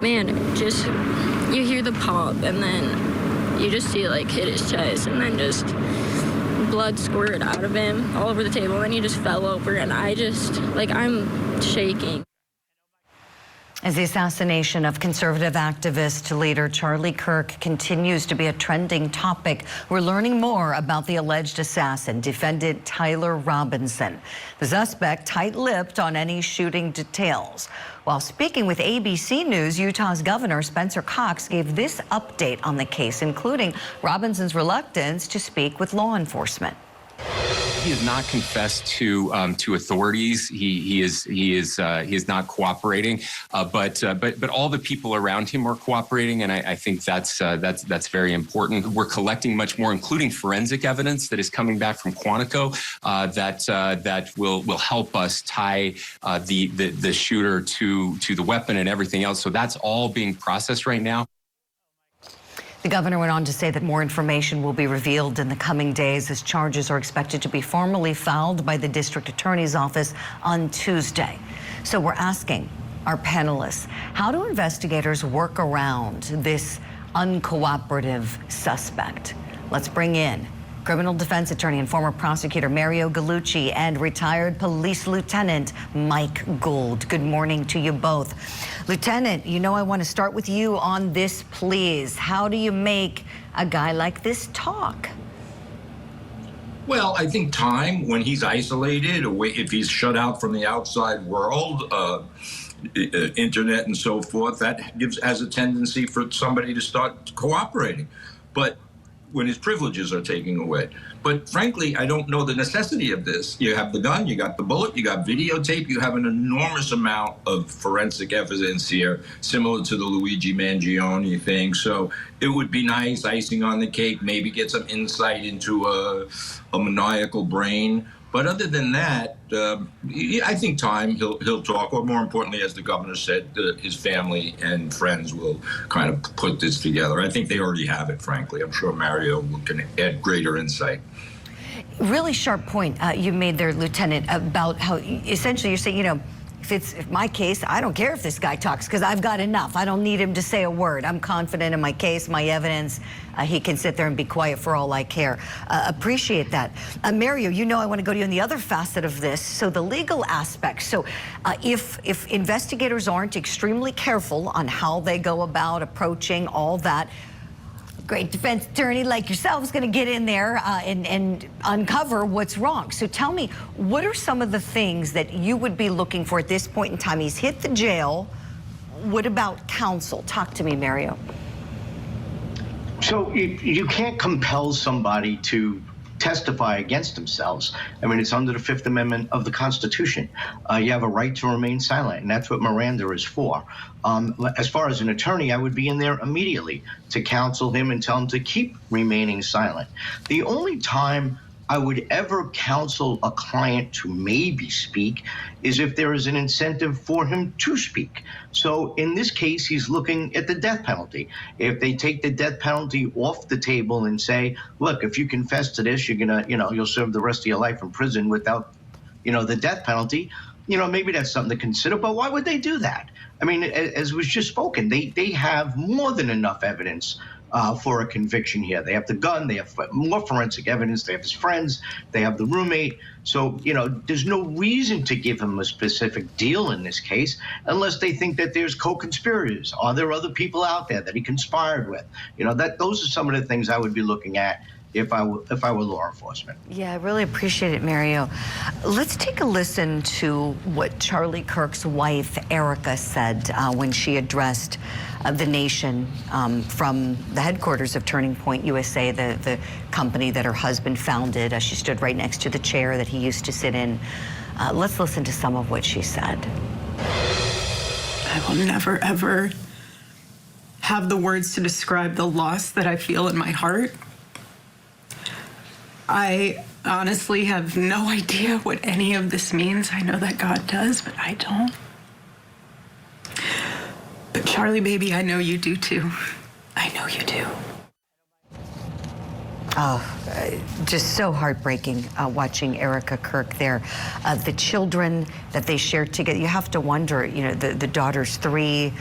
Man, just, you hear the pop, and then you just see it, like, hit his chest, and then just blood squirted out of him all over the table, and then he just fell over, and I just, like, I'm shaking. As the assassination of conservative activist leader Charlie Kirk continues to be a trending topic, we're learning more about the alleged assassin, defendant Tyler Robinson. The suspect tight-lipped on any shooting details. While speaking with ABC News, Utah's Governor Spencer Cox gave this update on the case, including Robinson's reluctance to speak with law enforcement. He has not confessed to authorities. He is not cooperating. But all the people around him are cooperating, and I think that's very important. We're collecting much more, including forensic evidence that is coming back from Quantico that will help us tie the shooter to the weapon and everything else. So that's all being processed right now. The governor went on to say that more information will be revealed in the coming days as charges are expected to be formally filed by the district attorney's office on Tuesday. So we're asking our panelists, how do investigators work around this uncooperative suspect? Let's bring in criminal defense attorney and former prosecutor Mario Gallucci and retired police lieutenant Mike Gould. Good morning to you both. Lieutenant, you know I want to start with you on this, please. How do you make a guy like this talk? Well, I think time, when he's isolated, if he's shut out from the outside world, internet and so forth, that has a tendency for somebody to start cooperating. But when his privileges are taken away. But frankly, I don't know the necessity of this. You have the gun, you got the bullet, you got videotape, you have an enormous amount of forensic evidence here, similar to the Luigi Mangione thing. So it would be nice, icing on the cake, maybe get some insight into a maniacal brain. But other than that, I think time he'll talk, or more importantly, as the governor said, his family and friends will kind of put this together. I think they already have it, frankly. I'm sure Mario can add greater insight. Really sharp point you made there, Lieutenant, about how essentially you're saying, you know, if my case, I don't care if this guy talks because I've got enough. I don't need him to say a word. I'm confident in my case, my evidence. He can sit there and be quiet for all I care. Appreciate that. Mario, you know I want to go to you on the other facet of this. So the legal aspect. So if investigators aren't extremely careful on how they go about approaching all that, great defense attorney like yourself is going to get in there and uncover what's wrong. So tell me, what are some of the things that you would be looking for at this point in time? He's hit the jail. What about counsel? Talk to me, Mario. So you can't compel somebody to testify against themselves. I mean, it's under the Fifth Amendment of the Constitution. You have a right to remain silent, and that's what Miranda is for. As far as an attorney, I would be in there immediately to counsel him and tell him to keep remaining silent. The only time I would ever counsel a client to maybe speak is if there is an incentive for him to speak. So in this case, he's looking at the death penalty. If they take the death penalty off the table and say, look, if you confess to this, you're gonna, you'll serve the rest of your life in prison without, the death penalty, maybe that's something to consider. But why would they do that? I mean, as was just spoken, they have more than enough evidence for a conviction here. They have the gun, they have more forensic evidence, they have his friends, they have the roommate. So, there's no reason to give him a specific deal in this case unless they think that there's co-conspirators. Are there other people out there that he conspired with? Those are some of the things I would be looking at if I were law enforcement. Yeah, I really appreciate it, Mario. Let's take a listen to what Charlie Kirk's wife, Erica, said when she addressed the nation from the headquarters of Turning Point USA, the company that her husband founded. She stood right next to the chair that he used to sit in. Let's listen to some of what she said. I will never, ever have the words to describe the loss that I feel in my heart. I honestly have no idea what any of this means. I know that God does, but I don't. But Charlie, baby, I know you do too. I know you do. Oh, just so heartbreaking watching Erica Kirk there. The children that they shared together, you have to wonder, the daughter's 3,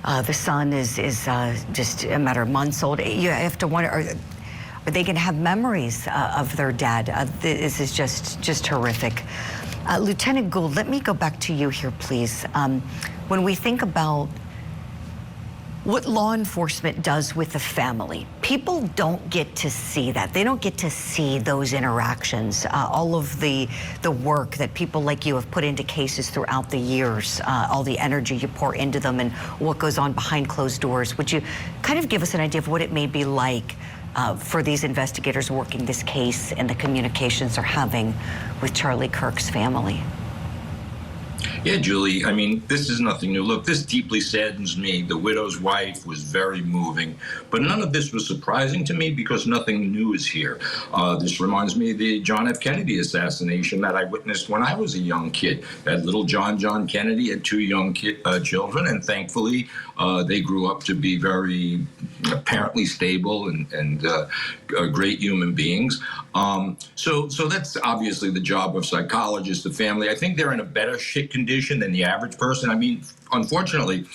The son is just a matter of months old. You have to wonder, are they going to have memories of their dad? This is just horrific. Lieutenant Gould, let me go back to you here, please. When we think about what law enforcement does with the family, people don't get to see that. They don't get to see those interactions, all of the work that people like you have put into cases throughout the years, all the energy you pour into them and what goes on behind closed doors. Would you kind of give us an idea of what it may be like for these investigators working this case and the communications they're having with Charlie Kirk's family? Yeah, Julie, I mean, this is nothing new. Look, this deeply saddens me. The widow's wife was very moving, but none of this was surprising to me because nothing new is here. This reminds me of the John F. Kennedy assassination that I witnessed when I was a young kid. That little John Kennedy had two young children, and thankfully they grew up to be very apparently stable and great human beings. So that's obviously the job of psychologists, the family. I think they're in a better condition than the average person. I mean, unfortunately,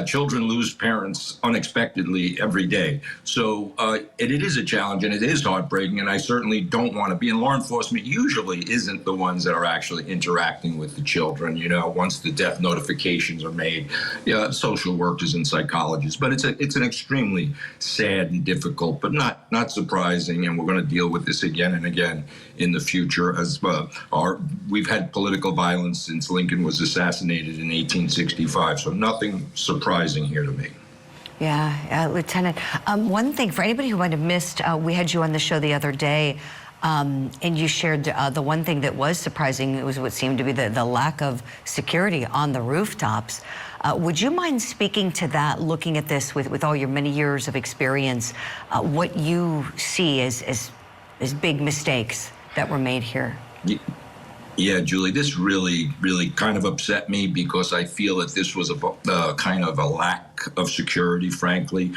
children lose parents unexpectedly every day. So it is a challenge and it is heartbreaking, and I certainly don't want to be. And law enforcement usually isn't the ones that are actually interacting with the children, you know, once the death notifications are made. Yeah, social workers and psychologists. But it's an extremely sad and difficult, but not surprising, and we're going to deal with this again and again in the future. As we've had political violence since Lincoln was assassinated in 1865, so nothing surprising here to me. Yeah, Lieutenant. One thing, for anybody who might have missed, we had you on the show the other day, and you shared the one thing that was surprising was what seemed to be the lack of security on the rooftops. Would you mind speaking to that, looking at this with all your many years of experience, what you see as big mistakes that were made here? Yeah, Julie, this really kind of upset me because I feel that this was a kind of a lack of security, frankly.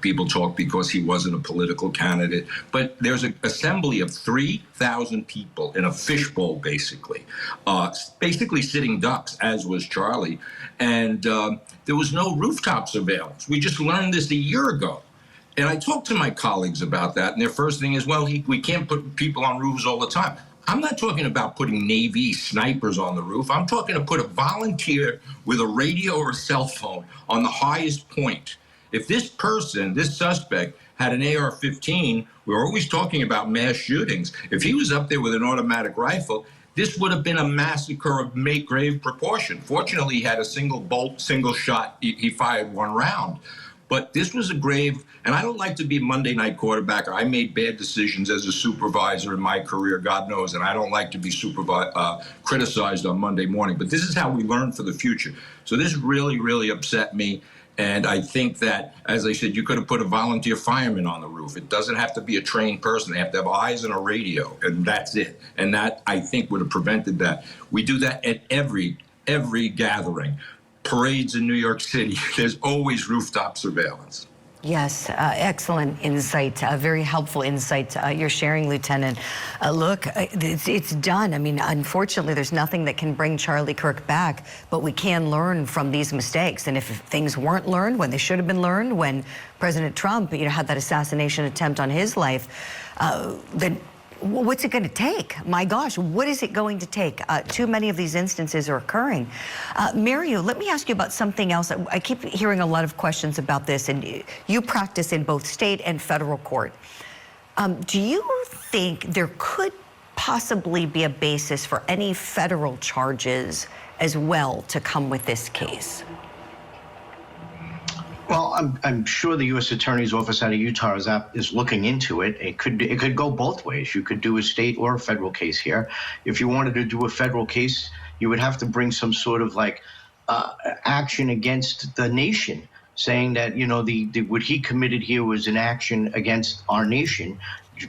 People talk because he wasn't a political candidate. But there's an assembly of 3,000 people in a fishbowl, basically sitting ducks, as was Charlie. And there was no rooftop surveillance. We just learned this a year ago. And I talked to my colleagues about that, and their first thing is, well, we can't put people on roofs all the time. I'm not talking about putting Navy snipers on the roof. I'm talking to put a volunteer with a radio or a cell phone on the highest point. If this suspect, had an AR-15, we're always talking about mass shootings. If he was up there with an automatic rifle, this would have been a massacre of grave proportion. Fortunately, he had a single shot. He fired one round. But this was a grave, and I don't like to be a Monday night quarterback. I made bad decisions as a supervisor in my career, God knows, and I don't like to be criticized on Monday morning. But this is how we learn for the future. So this really upset me. And I think that, as I said, you could have put a volunteer fireman on the roof. It doesn't have to be a trained person. They have to have eyes and a radio, and that's it. And that, I think, would have prevented that. We do that at every gathering. Parades in New York City, there's always rooftop surveillance. Yes, excellent insight, very helpful insight you're sharing, Lieutenant. Look, it's done. I mean, unfortunately, there's nothing that can bring Charlie Kirk back, but we can learn from these mistakes. And if things weren't learned when they should have been learned, when President Trump, had that assassination attempt on his life, then what's it going to take? My gosh, what is it going to take? Too many of these instances are occurring. Mario, let me ask you about something else. I keep hearing a lot of questions about this, and you practice in both state and federal court. Do you think there could possibly be a basis for any federal charges as well to come with this case? Well, I'm sure the U.S. Attorney's Office out of Utah is looking into it. It could go both ways. You could do a state or a federal case here. If you wanted to do a federal case, you would have to bring some sort of action against the nation, saying that what he committed here was an action against our nation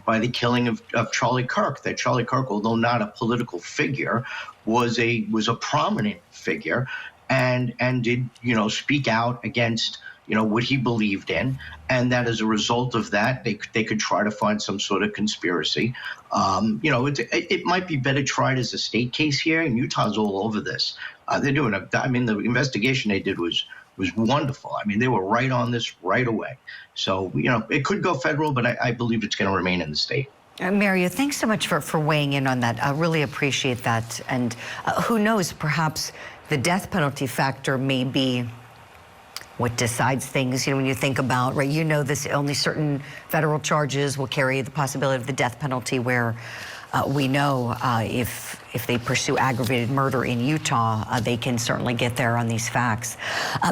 by the killing of Charlie Kirk. That Charlie Kirk, although not a political figure, was a prominent figure, and did speak out against what he believed in, and that as a result of that, they could try to find some sort of conspiracy. It might be better tried as a state case here, and Utah's all over this. They're doing the investigation they did was was wonderful. I mean, they were right on this right away. So, you know, it could go federal, but I believe it's going to remain in the state. Mario, thanks so much for weighing in on that. I really appreciate that. And who knows, perhaps the death penalty factor may be what decides things, you know, when you think about, right, you know, this only certain federal charges will carry the possibility of the death penalty, where we know if they pursue aggravated murder in Utah, they can certainly get there on these facts.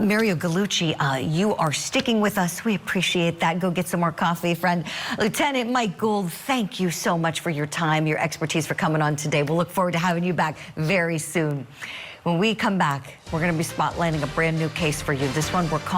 Mario Gallucci, you are sticking with us. We appreciate that. Go get some more coffee, friend. Lieutenant Mike Gould, thank you so much for your time, your expertise, for coming on today. We'll look forward to having you back very soon. When we come back, we're going to be spotlighting a brand new case for you. This one we're calling